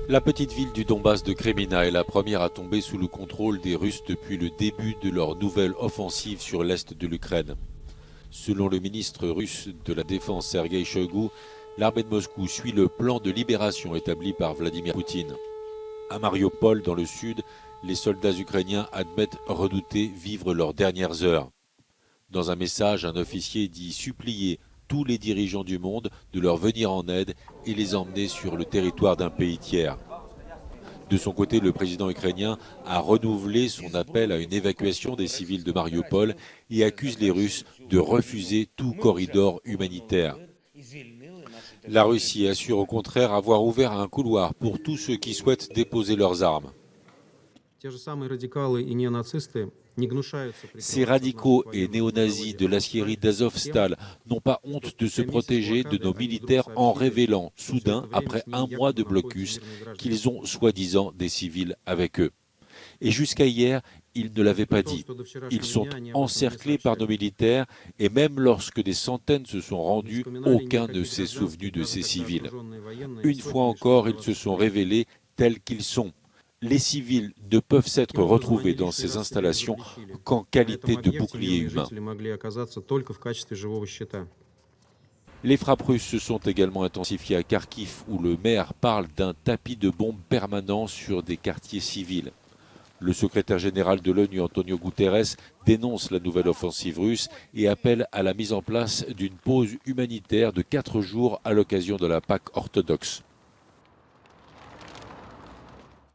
La petite ville du Donbass de Kremina est la première à tomber sous le contrôle des Russes depuis le début de leur nouvelle offensive sur l'est de l'Ukraine. Selon le ministre russe de la Défense Sergei Shoigu, l'armée de Moscou suit le plan de libération établi par Vladimir Poutine. À Mariupol, dans le sud, les soldats ukrainiens admettent redouter vivre leurs dernières heures. Dans un message, un officier dit supplier tous les dirigeants du monde de leur venir en aide et les emmener sur le territoire d'un pays tiers. De son côté, le président ukrainien a renouvelé son appel à une évacuation des civils de Mariupol et accuse les Russes de refuser tout corridor humanitaire. La Russie assure au contraire avoir ouvert un couloir pour tous ceux qui souhaitent déposer leurs armes. Ces radicaux et néo-nazis de l'acierie d'Azovstal n'ont pas honte de se protéger de nos militaires en révélant, soudain, après un mois de blocus, qu'ils ont soi-disant des civils avec eux. Et jusqu'à hier, ils ne l'avaient pas dit. Ils sont encerclés par nos militaires et même lorsque des centaines se sont rendus, aucun ne s'est souvenu de ces civils. Une fois encore, ils se sont révélés tels qu'ils sont. Les civils ne peuvent s'être retrouvés dans ces installations qu'en qualité de bouclier humain. Les frappes russes se sont également intensifiées à Kharkiv, où le maire parle d'un tapis de bombes permanent sur des quartiers civils. Le secrétaire général de l'ONU, Antonio Guterres, dénonce la nouvelle offensive russe et appelle à la mise en place d'une pause humanitaire de 4 jours à l'occasion de la Pâque orthodoxe.